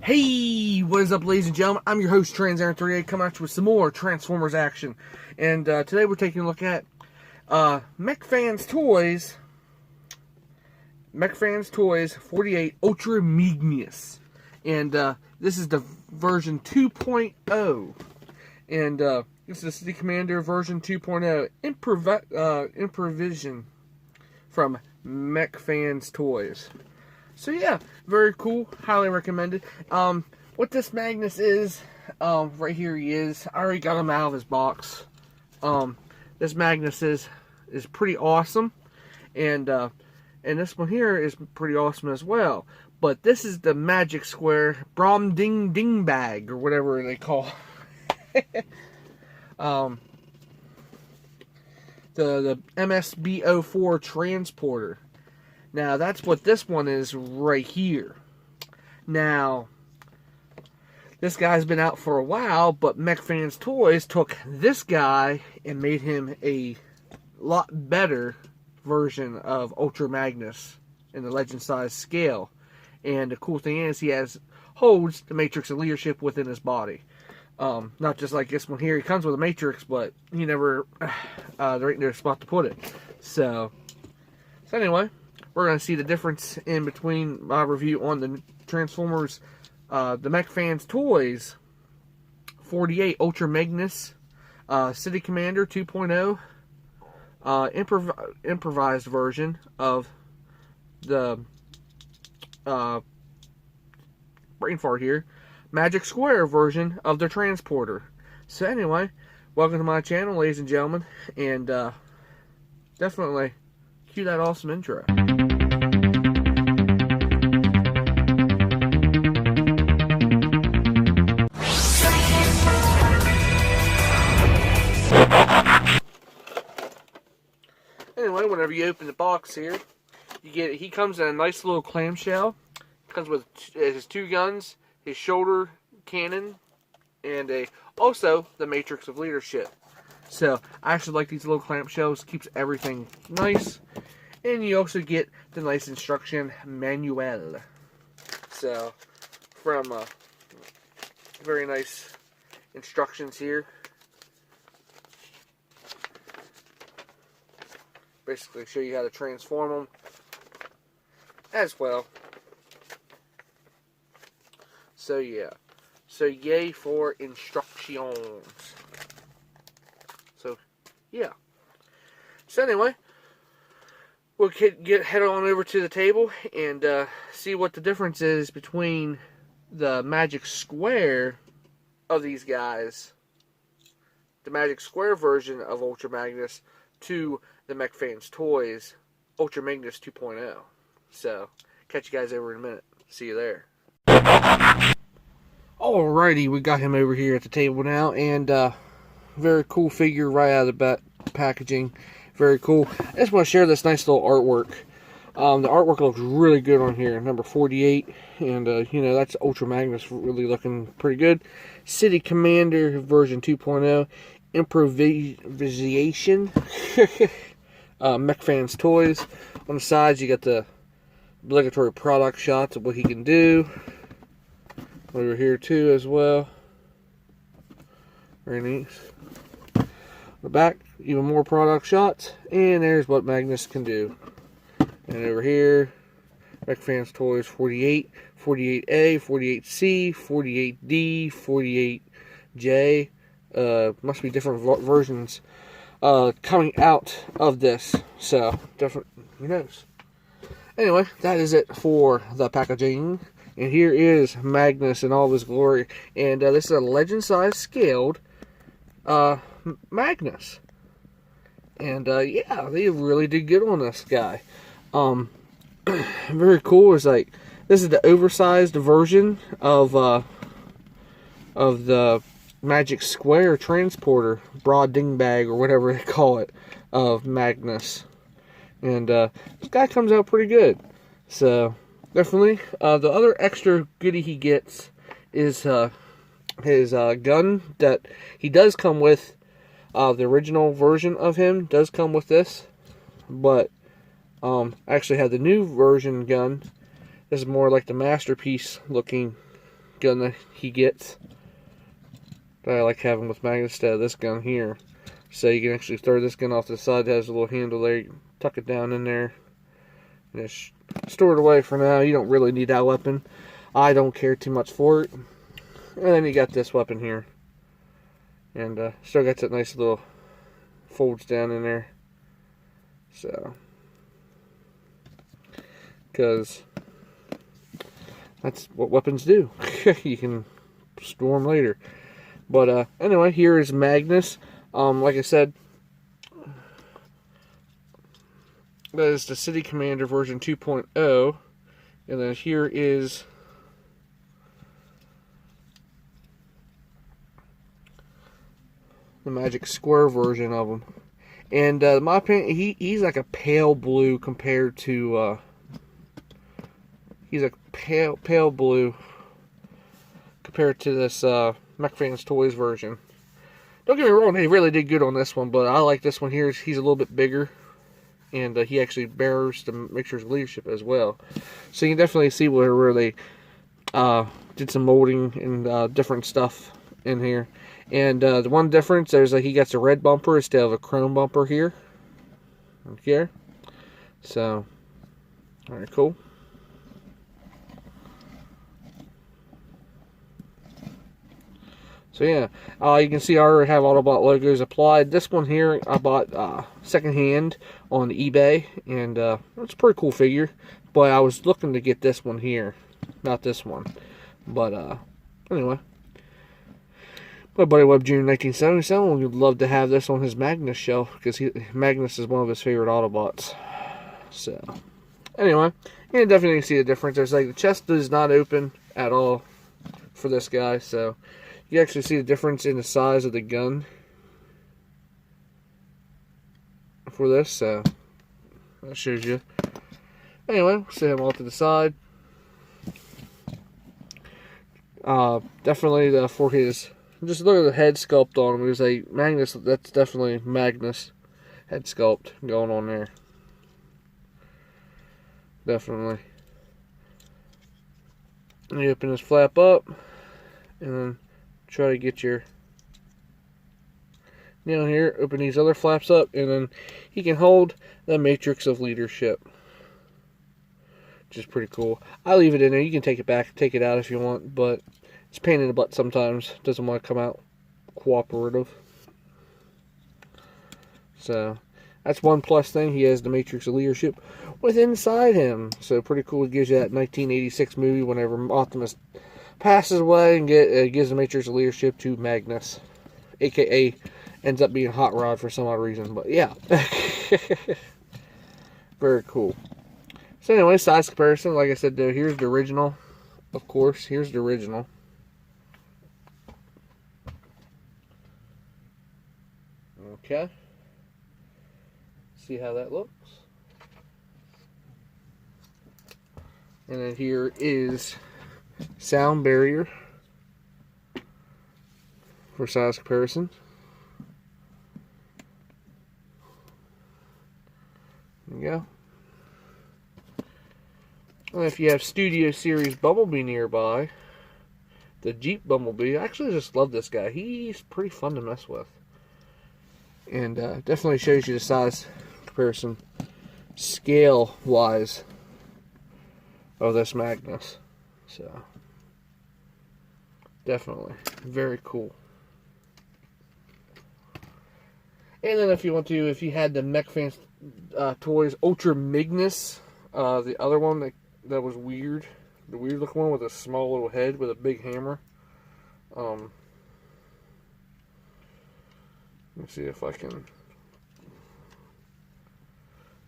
Hey, what is up, ladies and gentlemen? I'm your host, TransAaron38, coming at you with some more Transformers action. And today we're taking a look at Mech Fans Toys 48 UltrL Magenus. And this is the version 2.0. And this is the City Commander version 2.0. Improvision from Mech Fans Toys. So yeah, very cool. Highly recommended. What this Magnus is, right here he is. I already got him out of his box. This Magnus is pretty awesome, and this one here is pretty awesome as well. But this is the Magic Square Brom Ding Ding Bag, or whatever they call it. The MSB04 transporter. Now, that's what this one is right here. Now, this guy's been out for a while, but Mech Fans Toys took this guy and made him a lot better version of UltrL Magenus in the legend size scale. And the cool thing is, he holds the Matrix of Leadership within his body. Not just like this one here. He comes with a Matrix, but he never, there ain't no spot to put it. So anyway, we're going to see the difference in between my review on the Transformers, the Mech Fans Toys 48 UltrL Magenus, City Commander 2.0, improvised version of the brain fart here, Magic Square version of the Transporter. So anyway, welcome to my channel, ladies and gentlemen, and definitely cue that awesome intro. Anyway, whenever you open the box here, he comes in a nice little clamshell. Comes with his two guns, his shoulder cannon, and also the Matrix of Leadership. So I actually like these little clamshells. Keeps everything nice, and you also get the nice instruction manual. So from very nice instructions here. Basically show you how to transform them as well. So yeah. So yay for instructions. So yeah. So anyway, we'll head on over to the table and see what the difference is between the Magic Square of these guys, the Magic Square version of UltrL Magenus, to the Mech Fans Toys UltrL Magenus 2.0. So, catch you guys over in a minute. See you there. Alrighty, we got him over here at the table now, and very cool figure right out of the packaging. Very cool. I just want to share this nice little artwork. The artwork looks really good on here, number 48, and you know, that's UltrL Magenus really looking pretty good. City Commander version 2.0, improvisation. Mech Fans Toys. On the sides, you got the obligatory product shots of what he can do. Over here too as well. Very nice. On the back, even more product shots, and there's what Magnus can do. And over here, Mech Fans Toys 48, 48A, 48C, 48D, 48J. Must be different versions coming out of this, so different, who knows. Anyway, that is it for the packaging, and here is Magnus in all of his glory, and this is a legend size scaled Magnus, and yeah, they really did good on this guy. Very cool. Is like, this is the oversized version of the Magic Square transporter, broad dingbag, or whatever they call it, of Magnus. And this guy comes out pretty good. So, definitely. The other extra goodie he gets is his gun that he does come with. The original version of him does come with this. But, I actually have the new version gun. This is more like the masterpiece looking gun that he gets. That I like having with Magnus instead of this gun here. So you can actually throw this gun off to the side. It has a little handle there. You can tuck it down in there. And just store it away for now. You don't really need that weapon. I don't care too much for it. And then you got this weapon here. And still got that nice little folds down in there. So, because that's what weapons do. You can store them later. But anyway, here is Magnus. Like I said, that is the City Commander version 2.0. And then here is the Magic Square version of him. And in my opinion, he's like a pale blue compared to he's a pale blue compared to this Mech Fans Toys version. Don't get me wrong, they really did good on this one, but I like this one here. He's a little bit bigger, and he actually bears the Mixtures of Leadership as well. So you can definitely see where they did some molding and different stuff in here. And the one difference, there's he gets a red bumper instead of a chrome bumper here. Okay. So, alright, cool. So yeah, you can see I already have Autobot logos applied. This one here I bought secondhand on eBay, and it's a pretty cool figure. But I was looking to get this one here, not this one. But anyway, my buddy Webb Jr. 1977 would love to have this on his Magnus shelf because Magnus is one of his favorite Autobots. So anyway, you can definitely see the difference. There's like the chest does not open at all for this guy, so you actually see the difference in the size of the gun for this, so that shows you. Anyway, we'll set him all to the side. Definitely for his, just look at the head sculpt on him. There's a Magnus, that's definitely Magnus head sculpt going on there. Definitely. And you open this flap up, and then try to get your nail here, open these other flaps up, and then he can hold the Matrix of Leadership, which is pretty cool. I leave it in there. You can take it back, take it out if you want, but it's a pain in the butt sometimes. Doesn't want to come out cooperative. So that's one plus thing. He has the Matrix of Leadership with inside him. So pretty cool. It gives you that 1986 movie whenever Optimus passes away and gives the Matrix of Leadership to Magnus, aka ends up being Hot Rod for some odd reason. But yeah, very cool. So anyway, size comparison. Like I said, though, here's the original. Of course, here's the original. Okay. See how that looks. And then here is sound barrier for size comparison. There you go. And if you have Studio Series Bumblebee nearby, the Jeep Bumblebee, I actually just love this guy. He's pretty fun to mess with. And definitely shows you the size comparison scale wise of this Magnus. So definitely very cool. And then if you want to, if you had the Mech Fans Toys UltrL Magenus, the other one that was weird, the weird looking one with a small little head with a big hammer. Let me see if I can.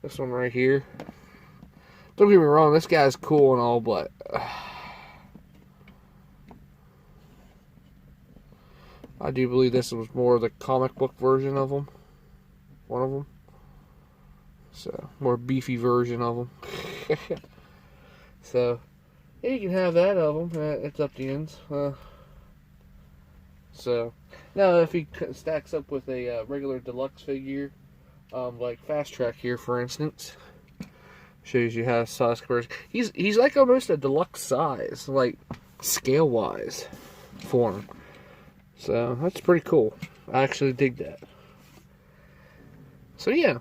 This one right here. Don't get me wrong, this guy's cool and all, but I do believe this was more of the comic book version of him. One of them. So, more beefy version of them. So, yeah, you can have that of them. It's up to ends. So, now if he stacks up with a regular deluxe figure, like Fast Track here, for instance, shows you how size comparison. He's like almost a deluxe size. Like, scale-wise for him. So that's pretty cool. I actually dig that. So yeah,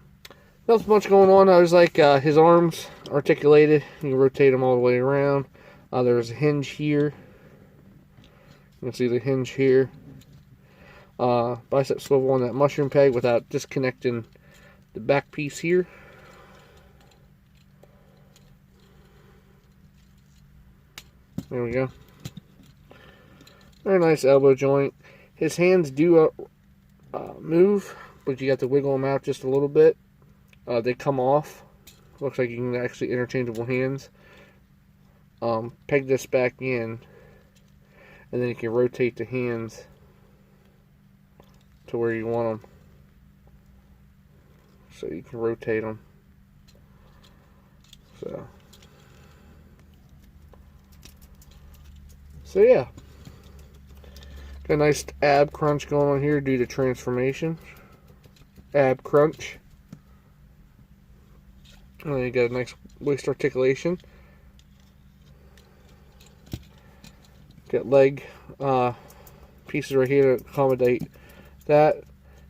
not much going on. I was like, his arms articulated. You can rotate them all the way around. There's a hinge here. You can see the hinge here. Bicep swivel on that mushroom peg without disconnecting the back piece here. There we go. Very nice elbow joint. His hands do move, but you got to wiggle them out just a little bit. They come off. Looks like you can actually interchangeable hands. Peg this back in, and then you can rotate the hands to where you want them. So you can rotate them. So yeah. Got a nice ab crunch going on here due to transformation. Ab crunch. And then you got a nice waist articulation. Got leg pieces right here to accommodate that.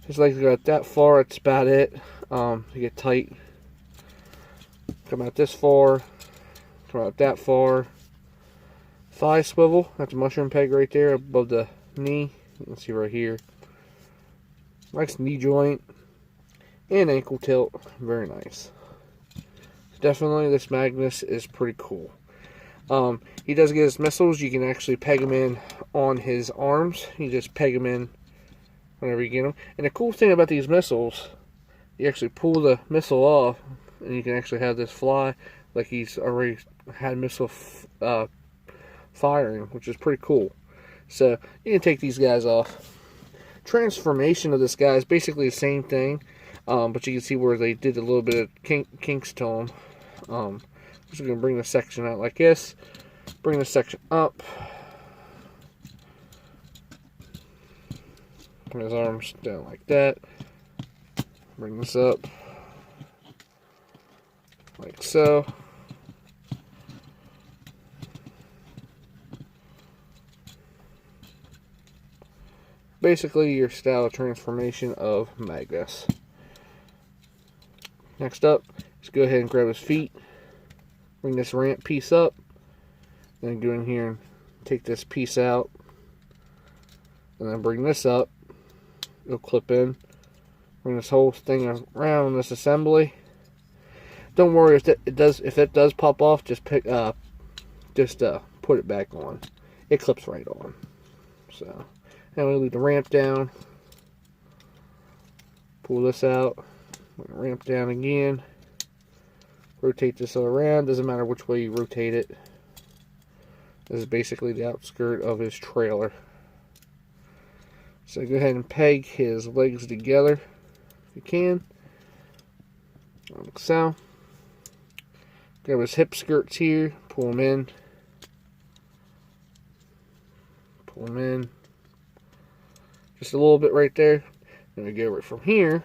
His legs go out that far, that's about it. You get tight. Come out this far. Come out that far. Thigh swivel. That's a mushroom peg right there above the knee. You can see right here. Nice knee joint. And ankle tilt. Very nice. Definitely this Magenus is pretty cool. He does get his missiles. You can actually peg them in on his arms. You just peg them in whenever you get them. And the cool thing about these missiles, you actually pull the missile off, and you can actually have this fly like he's already had missile firing, which is pretty cool. So you can take these guys off. Transformation of this guy is basically the same thing, but you can see where they did a little bit of kinks to them. Just going to bring the section out like this. Bring the section up. Bring his arms down like that. Bring this up. Like so. Basically your style of transformation of Magenus. Next up, let's go ahead and grab his feet. Bring this ramp piece up. Then go in here and take this piece out. And then bring this up. It'll clip in. Bring this whole thing around on this assembly. Don't worry if it does pop off. Just put it back on. It clips right on. So, and we leave the ramp down. Pull this out. Ramp down again. Rotate this all around. Doesn't matter which way you rotate it. This is basically the outskirt of his trailer. So go ahead and peg his legs together if you can. Like so. Grab his hip skirts here. Pull them in. Pull them in. Just a little bit right there. Then we go right from here.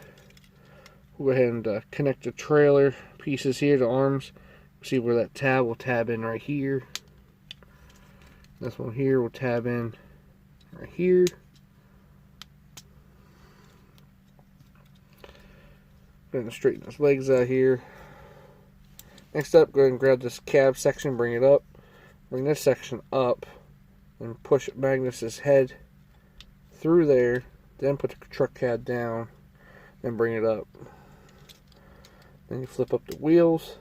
We'll go ahead and connect the trailer pieces here, the arms. See where that tab will tab in right here. This one here will tab in right here. Going to straighten his legs out here. Next up, go ahead and grab this cab section, bring it up. Bring this section up and push Magnus's head through there. Then put the truck cab down and bring it up. Then you flip up the wheels.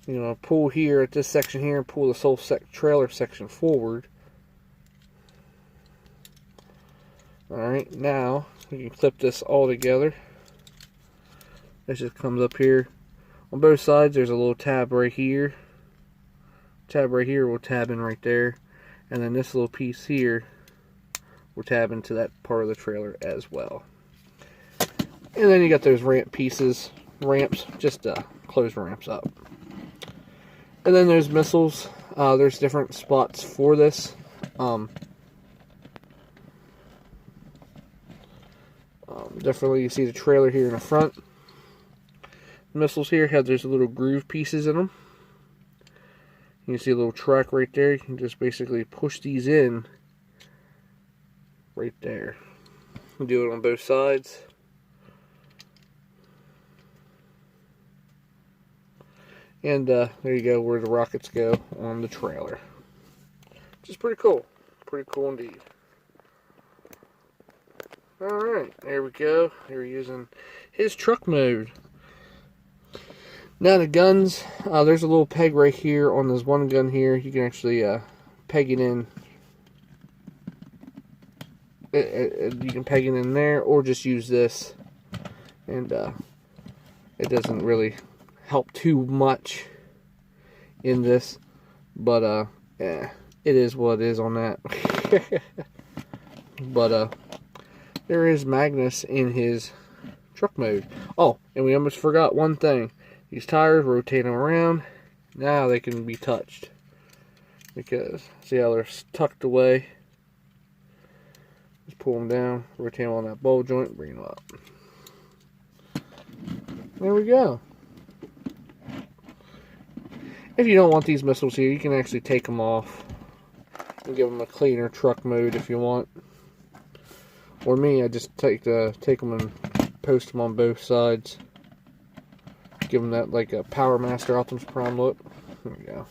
You know, pull here at this section here and pull this whole trailer section forward. Alright, now we can clip this all together. This just comes up here. On both sides there's a little tab right here. Tab right here will tab in right there. And then this little piece here will tab into that part of the trailer as well. And then you got those ramps, just to close ramps up. And then there's missiles. There's different spots for this. Definitely you see the trailer here in the front. The missiles here have those little groove pieces in them. You see a little track right there. You can just basically push these in right there. You do it on both sides. And there you go, where the rockets go on the trailer. Which is pretty cool. Pretty cool indeed. Alright, there we go. They're using his truck mode. Now the guns, there's a little peg right here on this one gun here. You can actually peg it in. You can peg it in there, or just use this. And it doesn't really help too much in this, but yeah, it is what it is on that. But there is Magnus in his truck mode. Oh, and we almost forgot one thing. These tires, rotate them around. Now they can be touched, because see how they're tucked away. Just pull them down, rotate them on that ball joint, bring them up. There we go. If you don't want these missiles here, you can actually take them off and give them a cleaner truck mode if you want. Or me, I just take them and post them on both sides. Give them that like a Power Master Optimus Prime look. There we go.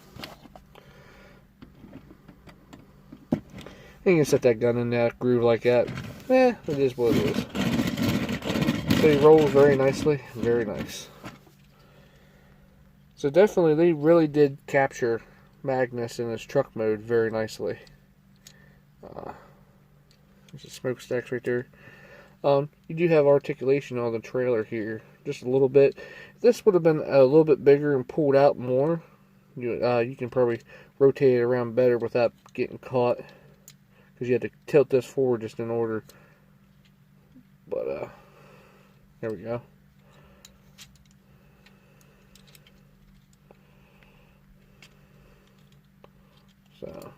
And you can set that gun in that groove like that. It is what it is. So he rolls very nicely. Very nice. So definitely, they really did capture Magnus in his truck mode very nicely. There's a smokestacks right there. You do have articulation on the trailer here, just a little bit. If this would have been a little bit bigger and pulled out more, you can probably rotate it around better without getting caught, because you had to tilt this forward just in order. But there we go. So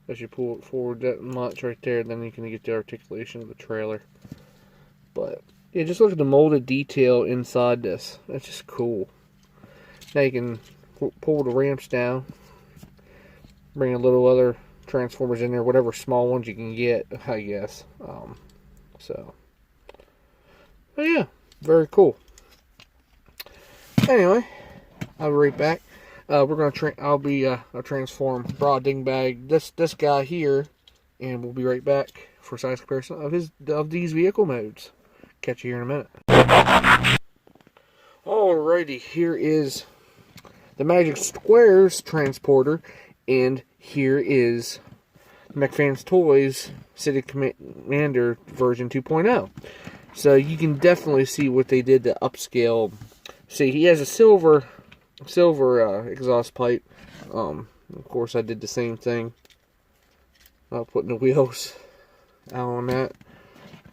as you pull it forward that much right there, then you can get the articulation of the trailer. But yeah, just look at the molded detail inside this. That's just cool. Now you can pull the ramps down, bring a little other transformers in there, whatever small ones you can get, I guess. So, but yeah, very cool. Anyway, I'll be right back. We're gonna I'll transform Broad Dingbag this guy here, and we'll be right back for size comparison of these vehicle modes. Catch you here in a minute. Alrighty, here is the Magic Squares transporter, and here is MechFans Toys City Commander version 2.0. So you can definitely see what they did to upscale. See, he has a silver exhaust pipe. Of course, I did the same thing. Putting the wheels out on that.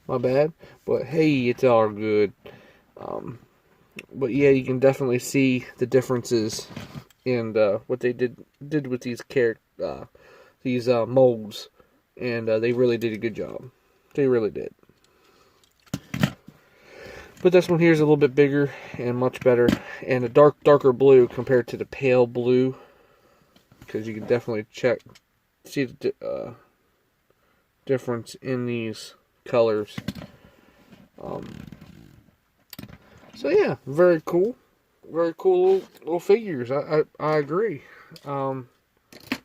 My bad. But hey, it's all good. But yeah, you can definitely see the differences in what they did with these molds, and they really did a good job. They really did. But this one here is a little bit bigger and much better, and a darker blue compared to the pale blue, because you can definitely see the difference in these colors. So yeah, very cool little figures. I agree.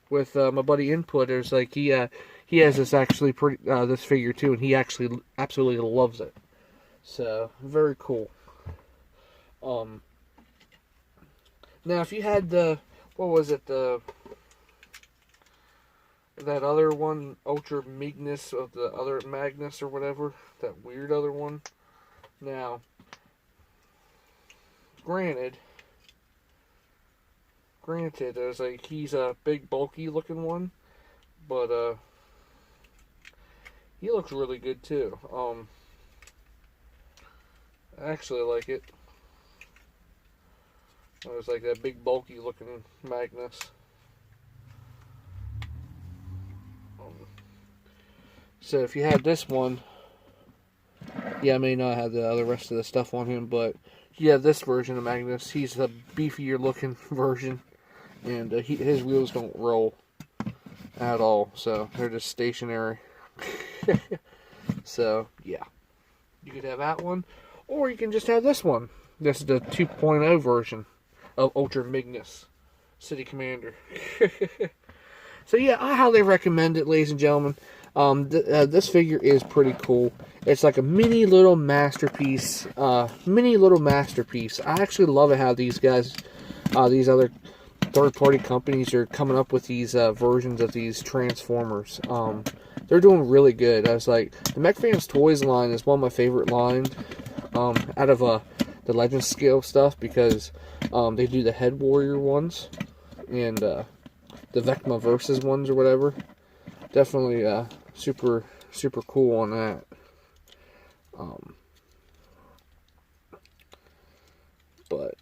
With my buddy Input, there's like he has this actually this figure too, and he actually absolutely loves it. So very cool. Now if you had that other one, UltrL Magenus of the other Magnus or whatever, that weird other one. Now, granted, there's like, he's a big bulky looking one, but he looks really good too. I actually like it. It's like that big bulky looking Magnus. So if you had this one, yeah, I may not have the other rest of the stuff on him, but yeah, this version of Magnus, he's a beefier looking version, and his wheels don't roll at all, so they're just stationary. So yeah, you could have that one, or you can just have this one. This is the 2.0 version of UltrL Magenus City Commander. So yeah, I highly recommend it, ladies and gentlemen. This figure is pretty cool. It's like a mini little masterpiece. I actually love it how these guys, these other third-party companies are coming up with these versions of these Transformers. They're doing really good. I was like, the Mech Fans Toys line is one of my favorite lines out of the Legend scale stuff, because they do the Head Warrior ones and the Vecma Versus ones or whatever. Definitely super cool on that. But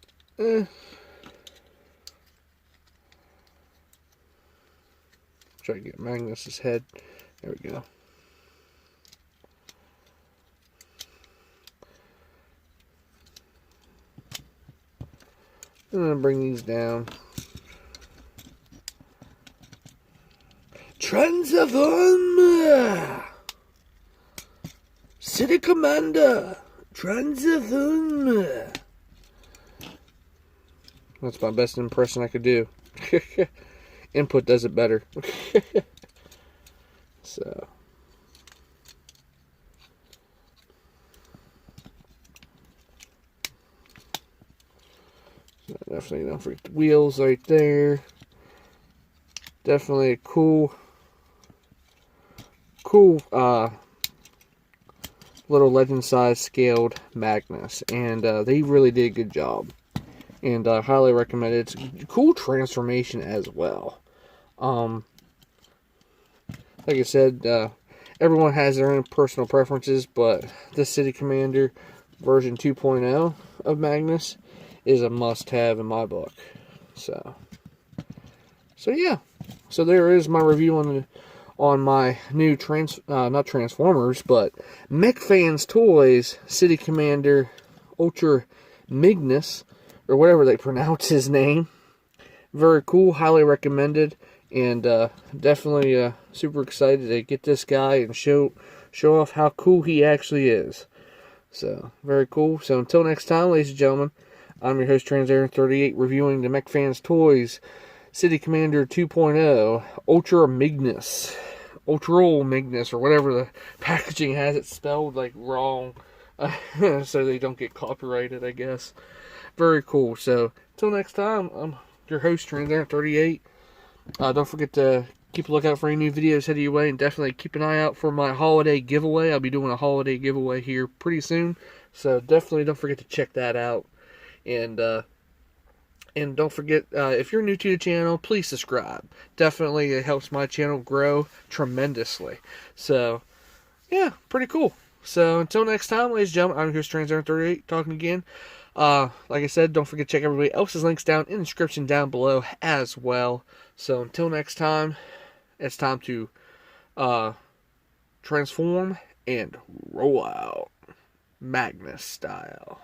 try to get Magnus's head. There we go. I'm gonna bring these down. Transform! City Commander! Transform! That's my best impression I could do. Input does it better. So. Definitely don't forget the wheels right there. Definitely a cool little legend size scaled Magnus, and they really did a good job, and I highly recommend it. It's a cool transformation as well. Like I said, everyone has their own personal preferences, but the City Commander version 2.0 of Magnus is a must-have in my book. So yeah. So there is my review on my new not Transformers, but Mech Fans Toys City Commander UltrL Magenus, or whatever they pronounce his name. Very cool, highly recommended, and definitely super excited to get this guy and show off how cool he actually is. So very cool. So until next time, ladies and gentlemen, I'm your host TransAir38, reviewing the Mech Fans Toys City Commander 2.0 UltrL Magenus. UltrL Magenus, or whatever the packaging has it spelled like wrong, so they don't get copyrighted, I guess. Very cool. So until next time, I'm your host TransAir38. Don't forget to keep a lookout for any new videos headed your way, and definitely keep an eye out for my holiday giveaway. I'll be doing a holiday giveaway here pretty soon, so definitely don't forget to check that out. And don't forget, if you're new to the channel, please subscribe. Definitely, it helps my channel grow tremendously. So, yeah, pretty cool. So, until next time, ladies and gentlemen, I'm your host TransAir38, talking again. Like I said, don't forget to check everybody else's links down in the description down below as well. So, until next time, it's time to transform and roll out, Magnus style.